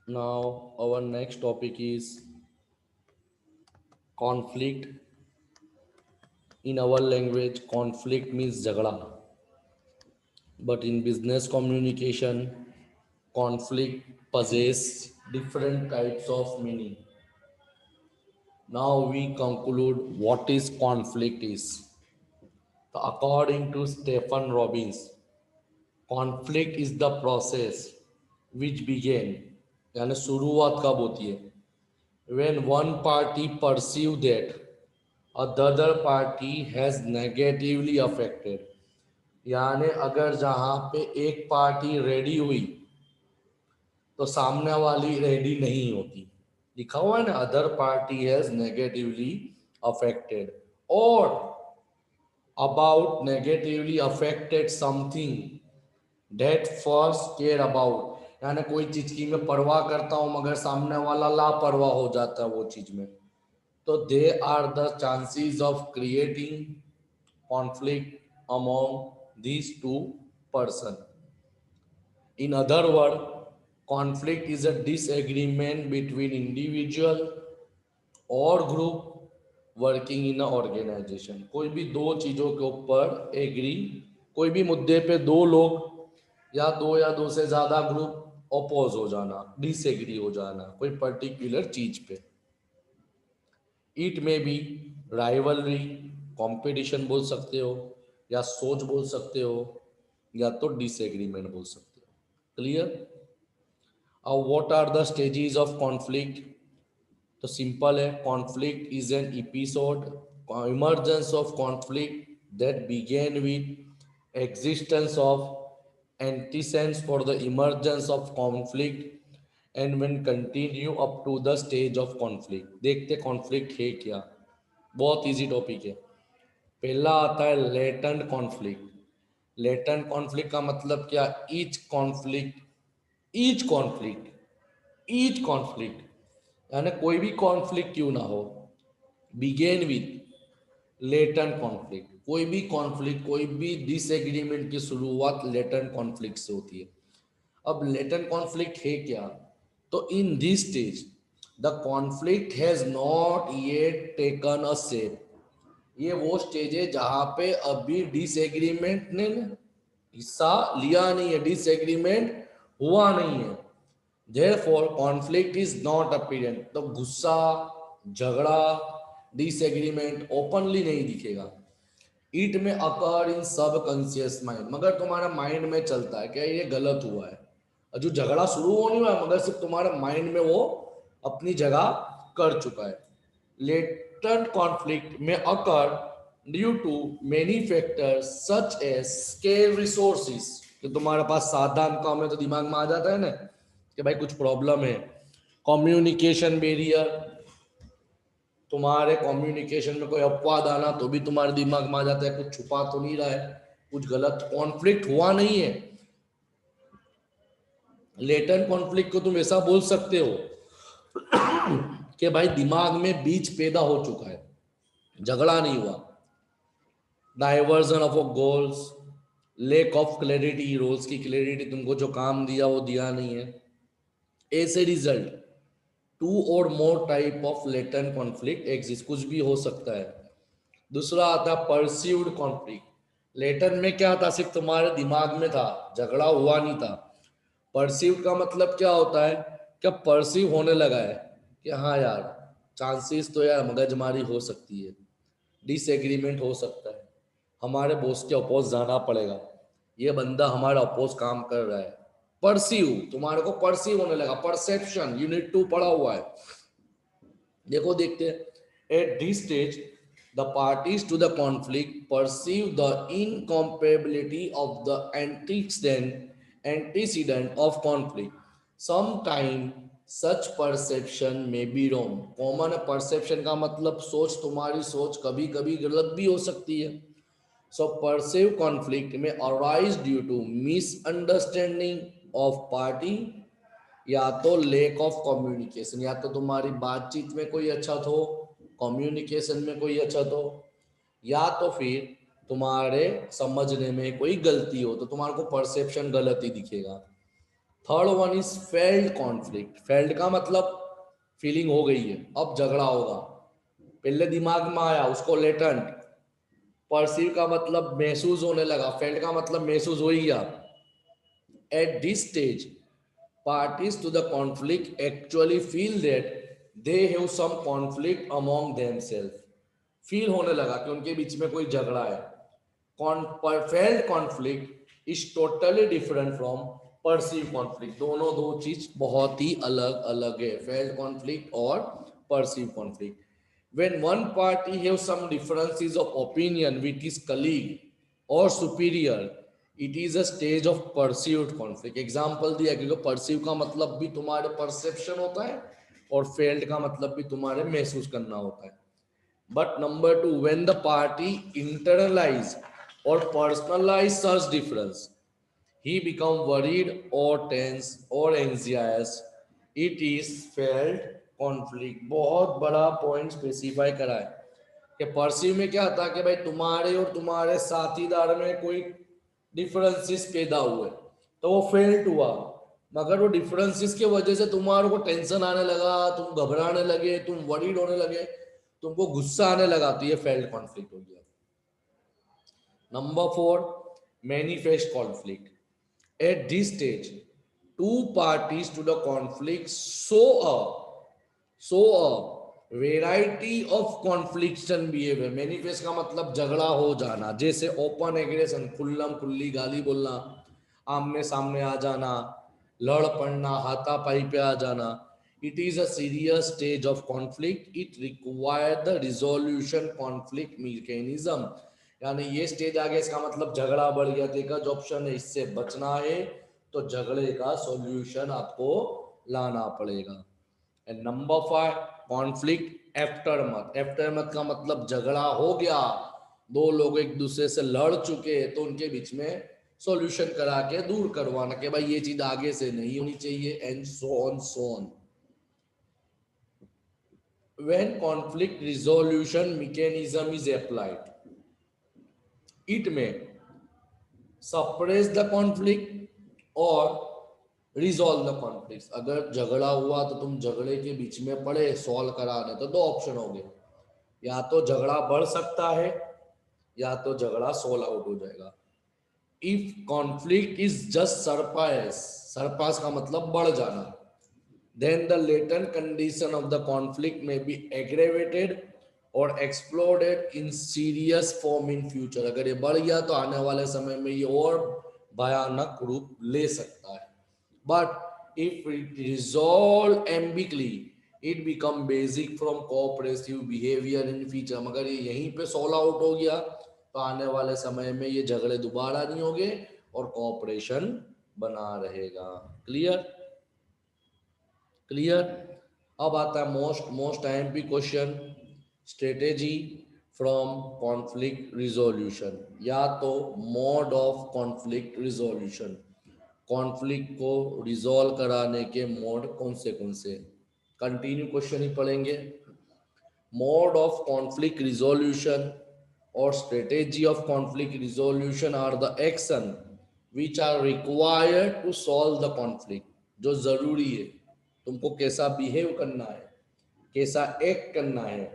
Now, our next topic is conflict. In our language, conflict means jagda, but in business communication, conflict possess different types of meaning. Now we conclude what is conflict is. According to Stephen Robbins, conflict is the process which began, यानी शुरुआत कब होती है, when one party perceive that the other party has negatively affected, यानी अगर जहाँ पे एक पार्टी रेडी हुई तो सामने वाली रेडी नहीं होती. लिखा हुआ है ना, other party has negatively affected और about negatively affected something that first care about, यानी कोई चीज की मैं परवाह करता हूं मगर सामने वाला लापरवाह हो जाता है वो चीज में, तो they are the chances of creating conflict among these two person. In other words, conflict is a disagreement between individual और group working in a organization. कोई भी दो चीजों के ऊपर एग्री, कोई भी मुद्दे पे दो लोग या दो से ज्यादा ग्रुप अपोज हो जाना, डिसएग्री हो जाना कोई पर्टिकुलर चीज पे. It may be rivalry, competition बोल सकते हो, या सोच बोल सकते हो, या तो डिसएग्रीमेंट बोल सकते हो. Clear? What are the stages of conflict? तो सिंपल है, conflict is an episode, emergence of conflict that begin with existence of antecedents for the emergence of conflict and when continue up to the stage of conflict. देखते conflict है क्या, बहुत easy topic है. पहला आता है latent conflict. Latent conflict का मतलब क्या, ईच कॉन्फ्लिक्ट यानी कोई भी कॉन्फ्लिक्ट क्यों ना हो, बिगेन विथ लेटेंट कॉन्फ्लिक्ट. कोई भी कॉन्फ्लिक्ट, कोई भी डिसएग्रीमेंट की शुरुआत लेटेंट कॉन्फ्लिक्ट से होती है. अब लेटेंट कॉन्फ्लिक्ट है क्या, तो in this stage the conflict has not yet taken a shape. ये वो स्टेज है जहां पे अभी डिसएग्रीमेंट ने हिस्सा लिया नहीं है, डिसएग्रीमेंट हुआ नहीं है. Therefore, conflict is not apparent. तो गुस्सा, झगड़ा, डिसएग्रीमेंट ओपनली नहीं दिखेगा. इट में अकर इन सब कॉन्शियस माइंड, मगर तुम्हारा माइंड में चलता है क्या ये गलत हुआ है. जो झगड़ा शुरू हो नहीं हुआ है मगर सिर्फ तुम्हारे माइंड में वो अपनी जगह कर चुका है. लेटेंट कॉन्फ्लिक्ट में occur due to many factors such as scale resources. कि तुम्हारे पास साधन कम है तो दिमाग में आ जाता है ना कि भाई कुछ प्रॉब्लम है. कम्युनिकेशन बैरियर, तुम्हारे कम्युनिकेशन में कोई अपवाद आना तो भी तुम्हारे दिमाग में आ जाता है कुछ छुपा तो नहीं रहा है, कुछ गलत कॉन्फ्लिक्ट हुआ नहीं है. लेटेंट कॉन्फ्लिक्ट को तुम ऐसा बोल सकते हो कि भाई दिमाग में बीज पैदा हो चुका है, झगड़ा नहीं हुआ. Divergence of goals, lack of clarity, roles की क्लैरिटी, तुमको जो काम दिया वो दिया नहीं है. एज ए रिजल्ट टू और मोर type of latent conflict exist, कुछ भी हो सकता है. दूसरा आता है परसीव्ड कॉन्फ्लिक्ट. लेटेंट में क्या था, सिर्फ तुम्हारे दिमाग में था, झगड़ा हुआ नहीं था. परसीव्ड का मतलब क्या होता है, क्या परसीव होने लगा है कि हाँ यार चांसेस तो यार मगजमारी हो सकती है, डिसएग्रीमेंट हो सकता है, हमारे बॉस के अपोज जाना पड़ेगा, ये बंदा हमारा अपोज काम कर रहा है. परसीव, तुम्हारे को परसीव होने लगा, परसेप्शन, यूनिट 2 पढ़ा हुआ है. देखो देखते हैं, at this stage the parties to the conflict perceive the incompatibility of the antecedent of conflict. Sometime such perception may be wrong. Common perception का मतलब सोच, तुम्हारी सोच कभी कभी गलत भी हो सकती है. So perceived conflict may arise due to misunderstanding of party, या तो लेक ऑफ कम्युनिकेशन, या तो तुम्हारी बातचीत में कोई अच्छा हो, कम्युनिकेशन में कोई अच्छा हो, या तो फिर तुम्हारे समझने में कोई गलती हो, तो तुम्हारे को परसेप्शन गलत ही दिखेगा. Third one is failed conflict. Failed का मतलब फीलिंग हो गई है, अब झगड़ा होगा, पहले दिमाग में आया, उसको लेटेंट। परसीव का मतलब महसूस होने लगा, फेल्ड का मतलब महसूस हो ही गया। Eight this stage parties to the conflict actually feel that they have some conflict among themselves। Feel होने लगा कि उनके बीच में कोई झगड़ा है। Failed conflict is totally different from perceive conflict. दोनों दो चीज बहुत ही अलग अलग है, फेल्ड कॉन्फ्लिक्ट और perceive conflict. when one party have some differences of opinion with his colleague or superior, it is a stage of perceived conflict। Example दिया, क्योंकि परसीव का मतलब भी तुम्हारे परसेप्शन होता है और फेल्ड का मतलब भी तुम्हारे महसूस करना होता है। But number two, when the party internalize or personalize such difference, he become worried or tense or anxious, it is felt conflict। बहुत बड़ा पॉइंट स्पेसिफाई करा है कि परसीव में क्या था कि भाई तुम्हारे और तुम्हारे साथीदार में कोई डिफरेंसेस पैदा हुए, तो वो फेल्ट हुआ। मगर वो डिफरेंसेस की वजह से तुम्हारे को टेंशन आने लगा, तुम घबराने लगे, तुम वरीड होने लगे, तुमको गुस्सा आने लगा, तो ये फेल्ड कॉन्फ्लिक्ट हो गया। Number four, manifest conflict. Eight this stage two parties to the conflict show a variety of confliction behavior। Manifest का मतलब झगड़ा हो जाना, जैसे ओपन एग्रेशन, खुल्लम खुल्ली गाली बोलना, आमने सामने आ जाना, लड़ पड़ना, हाथापाई पे आ जाना। It is a serious stage of conflict, it require the resolution conflict mechanism. यानी ये स्टेज आ गया, इसका मतलब झगड़ा बढ़ गया, तो एक ऑप्शन है, इससे बचना है तो झगड़े का सॉल्यूशन आपको लाना पड़ेगा। And number five, conflict aftermath. Aftermath का मतलब झगड़ा हो गया, दो लोग एक दूसरे से लड़ चुके, तो उनके बीच में सॉल्यूशन करा के दूर करवाना कि भाई ये चीज आगे से नहीं होनी चाहिए, and so on. When conflict resolution mechanism is applied, it में सप्रेस द कॉन्फ्लिक्ट और रिजॉल्व द कॉन्फ्लिक्ट। अगर झगड़ा हुआ तो तुम झगड़े के बीच में पड़े सॉल्व कराने, तो दो ऑप्शन हो गए, या तो झगड़ा बढ़ सकता है या तो झगड़ा सॉल्व आउट हो जाएगा। If conflict is just surpass, surpass का मतलब बढ़ जाना, then the latent condition of the conflict may be aggravated or exploded in serious form in future। अगर ये बढ़ गया तो आने वाले समय में ये और भयानक रूप ले सकता है। But if it resolve ambiguously, it become basic from cooperative behavior in future। मगर ये यहीं पे सॉल्व आउट हो गया तो आने वाले समय में ये झगड़े दोबारा नहीं होंगे और कोऑपरेशन बना रहेगा। क्लियर? क्लियर? अब आता है most IMP question, strategy from conflict resolution, या तो mode of conflict resolution. Conflict को रिजोल्व कराने के मोड कौन से? कंटिन्यू क्वेश्चन ही पढ़ेंगे। मोड ऑफ कॉन्फ्लिक्ट रिजोल्यूशन और strategy of conflict resolution are the action which are required to solve the conflict. जो जरूरी है, तुमको कैसा बिहेव करना है, कैसा एक्ट करना है,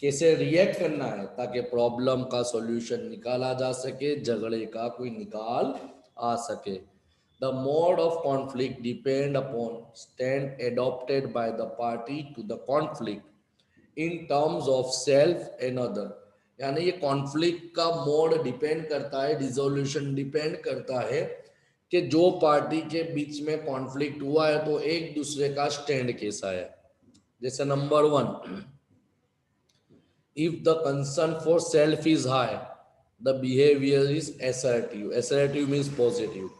कैसे रिएक्ट करना है, ताकि प्रॉब्लम का सॉल्यूशन निकाला जा सके, झगड़े का कोई निकाल आ सके। The mode of conflict depend upon stand adopted by the party to the conflict in terms of self and other. यानी ये कॉन्फ्लिक्ट का मोड डिपेंड करता है, रिजोल्यूशन डिपेंड करता है कि जो पार्टी के बीच में कॉन्फ्लिक्ट हुआ है तो एक दूसरे का स्टैंड कैसा है। जैसे number one, if the concern for self is high, the behaviour is assertive. Assertive means positive.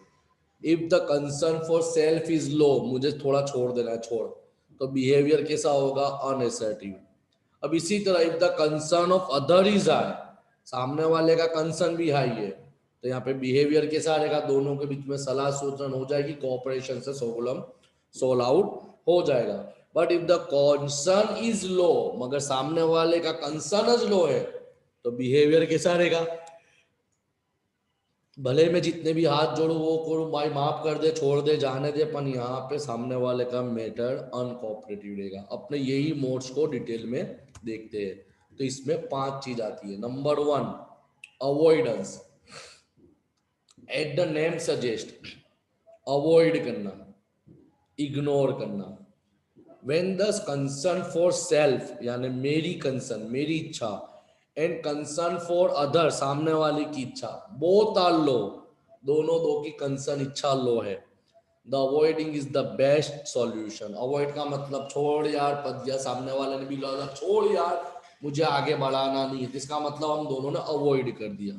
If the concern for self is low, मुझे थोड़ा छोड़ देना है, छोड़, तो बिहेवियर कैसा होगा? अनअसर्टिव। अब इसी तरह if the concern of other is high, सामने वाले का कंसर्न भी हाई है, तो यहाँ पे बिहेवियर कैसा रहेगा? दोनों के बीच में सलाह सूचन हो जाएगी, कोऑपरेशन से प्रॉब्लम सोल्व आउट हो जाएगा। But if the concern is low, मगर सामने वाले का कंसर्न लो है, तो बिहेवियर कैसा रहेगा? भले मैं जितने भी हाथ जोड़ू वो करूँ भाई, माफ कर दे, छोड़ दे, जाने दे, पर यहाँ पे सामने वाले का मैटर अनकोऑपरेटिव रहेगा। अपने यही मोड्स को डिटेल में देखते हैं। तो इसमें 5 चीज आती है। Number 1, avoidance. At the name suggest, avoid करना, इग्नोर करना। when the concern for self यानी मेरी कंसर्न, मेरी इच्छा, एंड कंसर्न फॉर अदर, सामने वाले की इच्छा, बोथ आर लो, दोनों दो की कंसर्न इच्छा लो है, the avoiding is the best solution. Avoid का मतलब छोड़ यार, पद दिया सामने वाले ने भी लगा, छोड़ यार मुझे आगे बढ़ाना नहीं है, इसका मतलब हम दोनों ने अवॉइड कर दिया।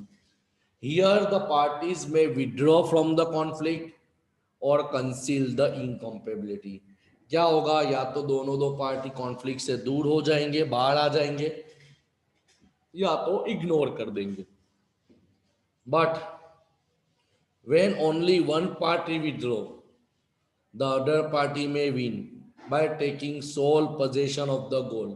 हियर द पार्टीज में विड्रॉ फ्रॉम द कॉन्फ्लिक्ट और कंसील द इनकम्पेबिलिटी। क्या होगा, या तो दोनों दो पार्टी कॉन्फ्लिक्ट से दूर हो जाएंगे, बाहर आ जाएंगे, या तो इग्नोर कर देंगे। But when only one party withdraw, the other party may win by taking sole possession of the goal.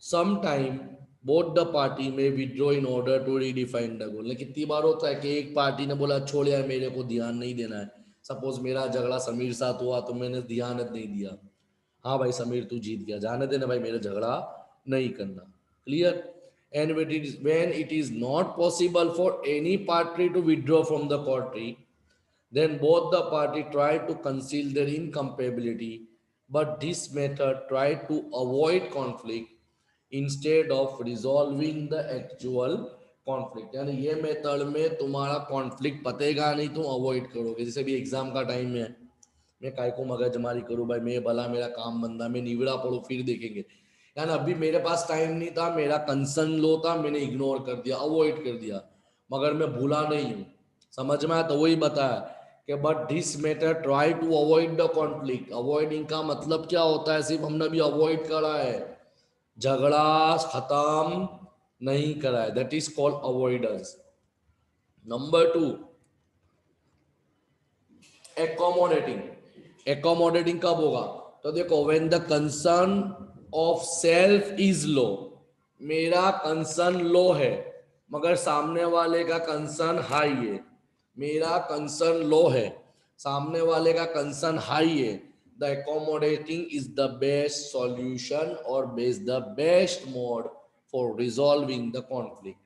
Sometime both the party may withdraw in order to redefine the goal। लेकिन कितनी बार होता है कि एक party ने बोला छोड़ यार मेरे को ध्यान नहीं देना है। सपोज मेरा झगड़ा समीर साथ हुआ तो मैंने ध्यान नहीं दिया, हाँ भाई समीर तू जीत गया, जाने देना भाई, मेरा झगड़ा नहीं करना। Clear. And when it is not possible for any party to withdraw from the country, then both the party try to conceal their incompatibility, but this method try to avoid conflict instead of resolving the actual conflict। यानी ये method में तुम्हारा conflict पतेगा नहीं, तुम avoid करोगे। जैसे भी exam का टाइम है, मैं काय को मगजमारी करूँ भाई, मैं भला मेरा काम बंदा, मैं निवड़ा पड़ू फिर देखेंगे। यानी अभी मेरे पास टाइम नहीं था, मेरा कंसर्न लो था, मैंने इग्नोर कर दिया, अवॉइड कर दिया, मगर मैं भूला नहीं हूँ। समझ में आया? तो वही बताया कि but this matter try to avoid the conflict. Avoiding का मतलब क्या होता है, सिर्फ हमने भी अवॉइड करा है, झगड़ा खत्म नहीं करा है, that is called avoidance. Number 2, accommodating. Accommodating कब होगा, तो देखो when the concern of self is low, मेरा कंसर्न लो है मगर सामने वाले का कंसर्न हाई है, मेरा कंसर्न लो है, सामने वाले का कंसर्न हाई है, the accommodating is the best solution और best the best mode for resolving the conflict.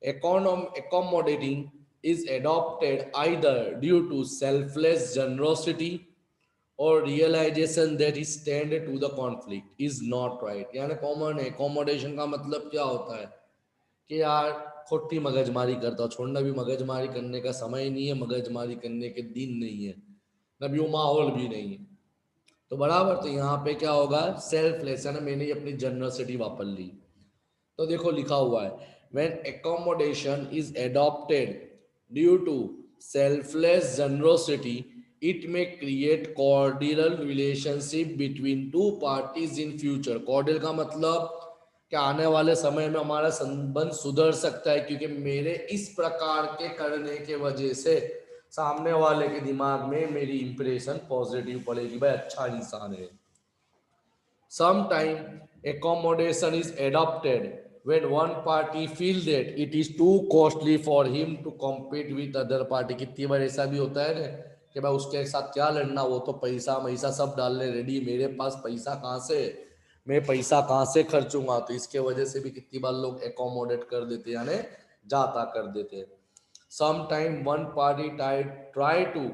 Accommodating is adopted either due to selfless generosity or realization that is stand to the conflict is not right। यानी common है, accommodation का मतलब क्या होता है कि यार खोटी मगजमारी करता हूँ, छोड़ना भी मगजमारी करने का समय नहीं है, मगजमारी करने के दिन नहीं है, नबी वो माहौल भी नहीं है, तो बराबर। तो यहाँ पे क्या होगा, सेल्फलेस है ना, मैंने अपनी जनरसिटी वापर ली। तो देखो लिखा हुआ है when accommodation is adopted due to selfless generosity, it may create cordial relationship between two parties in future। cordial का मतलब कि आने वाले समय में हमारा संबंध सुधर सकता है, क्योंकि मेरे इस प्रकार के करने के वजह से सामने वाले के दिमाग में मेरी इंप्रेशन पॉजिटिव पड़ेगी, भाई अच्छा इंसान है। Sometimes accommodation is adopted when one party feels that it is too costly for him to compete with other party। कितनी बार ऐसा भी होता है ना कि भाई उसके साथ क्या लड़ना, वो तो पैसा मैसा सब डालने रेडी, मेरे पास पैसा कहाँ से, मैं पैसा कहाँ से खर्चूंगा। तो इसके वजह से भी कितनी बार लोग एकोमोडेट कर देते यानी जाता कर देते। Sometimes one party try to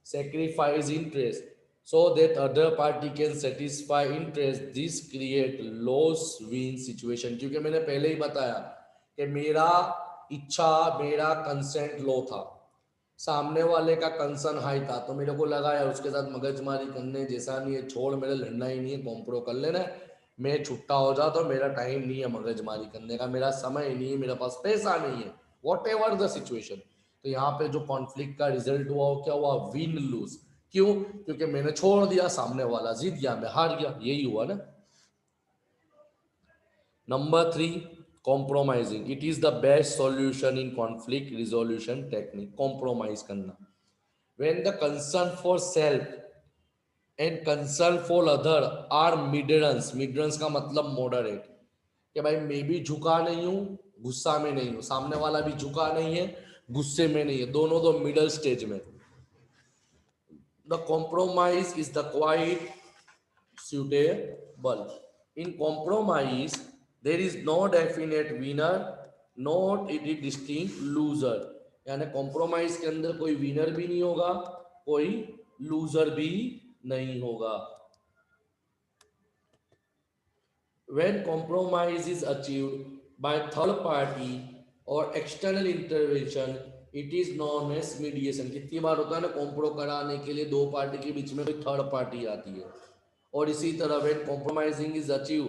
sacrifice interest so that other party can satisfy interest। this create loss win situation। क्योंकि मैंने पहले ही बताया कि मेरा इच्छा, मेरा कंसेंट लो था, सामने वाले का कंसर्न हाई था, तो मेरे को लगा यार उसके साथ मगजमारी करने जैसा नहीं है, छोड़, मेरा लड़ना ही नहीं है, कॉम्प्रो कर लेना, मैं छुट्टा हो जाता हूँ, मेरा टाइम नहीं है मगजमारी करने का, मेरा समय नहीं है, मेरे पास पैसा नहीं है, वॉट एवर द सिचुएशन। तो यहाँ पे जो कॉन्फ्लिक्ट का रिजल्ट हुआ वो क्या हुआ, विन लूज। क्यों? क्योंकि मैंने छोड़ दिया, सामने वाला जीत गया, मैं हार गया, यही हुआ ना। Number 3, compromising. It is the best solution in conflict resolution technique. Compromise करना when the concern for self and concern for other are midrans। midrans का मतलब moderate, कि भाई मैं भी झुका नहीं हूँ, गुस्सा में नहीं हूँ, सामने वाला भी झुका नहीं है, गुस्से में नहीं है, दोनों दो मिडल स्टेज में। The compromise is the quite suitable. In compromise, there is no definite winner, not it is distinct loser. यानी कॉम्प्रोमाइज के अंदर कोई विनर भी नहीं होगा, कोई लूजर भी नहीं होगा। When compromise is achieved by third party or external intervention, it is known as mediation. कितनी बार होता है ना, कॉम्प्रो कराने के लिए दो पार्टी के बीच में कोई थर्ड पार्टी आती है। और इसी तरह when compromising is achieve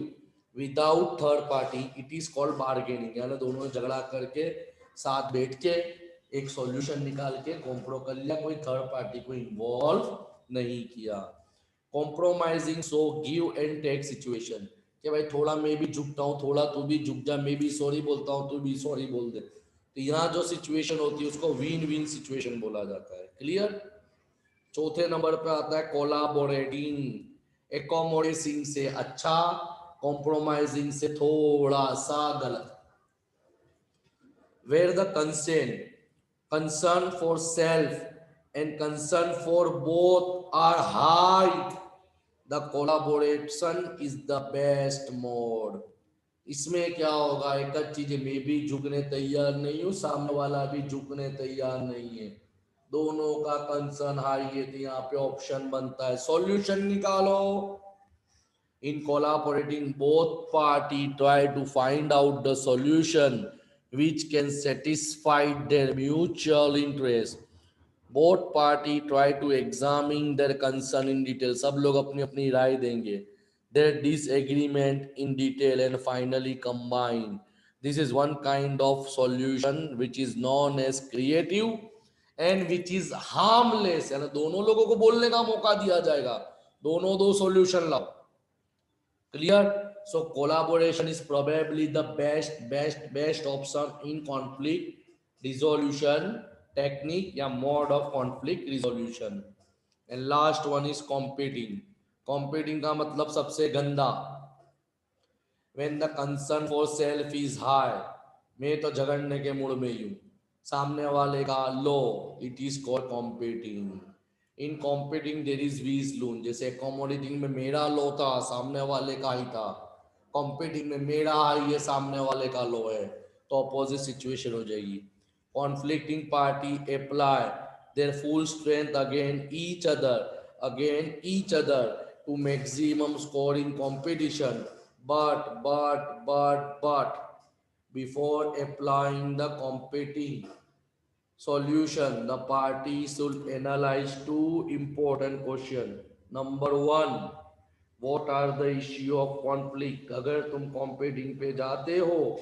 without third party, it is called bargaining. यानी दोनों ने झगड़ा करके साथ बैठ के एक सॉल्यूशन निकाल के कॉम्प्रो कर लिया, कोई थर्ड पार्टी को इन्वॉल्व नहीं किया। Compromising so give and take situation, कि भाई थोड़ा मैं भी झुकता हूँ, थोड़ा तू भी झुक जा, मैं भी सॉरी बोलता हूँ, तू भी सॉरी बोल दे। तो यहाँ जो सिचुएशन होती है उसको विन विन सिचुएशन बोला जाता है। क्लियर। चौथे नंबर पे आता है कोलाबोरेटिंग। एकोमोडेटिंग से अच्छा, कॉम्प्रोमाइजिंग से थोड़ा सा गलत। Where the concern for self and concern for both are high, the collaboration is the best mode. इसमें क्या होगा, एक चीज मैं भी झुकने तैयार नहीं हूं, सामने वाला भी झुकने तैयार नहीं है, दोनों का कंसर्न हाई है, तो यहाँ पे ऑप्शन बनता है सॉल्यूशन निकालो। In collaborating, both party try to find out the solution which can satisfy their mutual interest. Both party try to examine their concern in detail. सब लोग अपनी अपनी राय देंगे, their disagreement in detail and finally combine. This is one kind of solution which is known as creative and which is harmless. यानी दोनों लोगों को बोलने का मौका दिया जाएगा, दोनों दो सॉल्यूशन लाओ। Clear? So collaboration is probably the best option in conflict resolution technique या mode of conflict resolution. And last one is competing. Competing का मतलब सबसे गंदा। When the concern for self is high, मैं तो झगड़ने के मूड में ही हूँ, सामने वाले का लो, it is called competing. In competing there is वीज लून, जैसे अकोमोडेटिंग में मेरा लो था, सामने वाले का ही था, कॉम्पिटिंग में मेरा हाई है, सामने वाले का लो है, तो अपोजिट सिचुएशन हो जाएगी। Conflicting party apply their full strength again each other to maximum score in competition, but before applying the competing solution, the party should analyze two important questions. Number one, what are the issue of conflict? अगर तुम competing पे जाते हो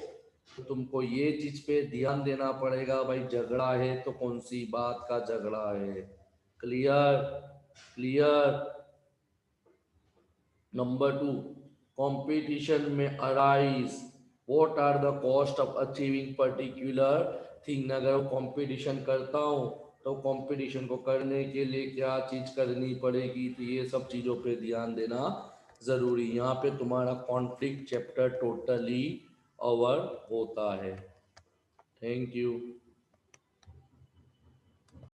तो तुमको ये चीज पे ध्यान देना पड़ेगा, भाई झगड़ा है तो कौन सी बात का झगड़ा है। Clear clear. Number two, competition में arise what are the cost of achieving particular thing. अगर कंपटीशन करता हूँ तो कंपटीशन को करने के लिए क्या चीज करनी पड़ेगी, तो ये सब चीजों पे ध्यान देना जरूरी। यहाँ पे तुम्हारा कॉन्फ्लिक्ट चैप्टर टोटली ओवर होता है। Thank you.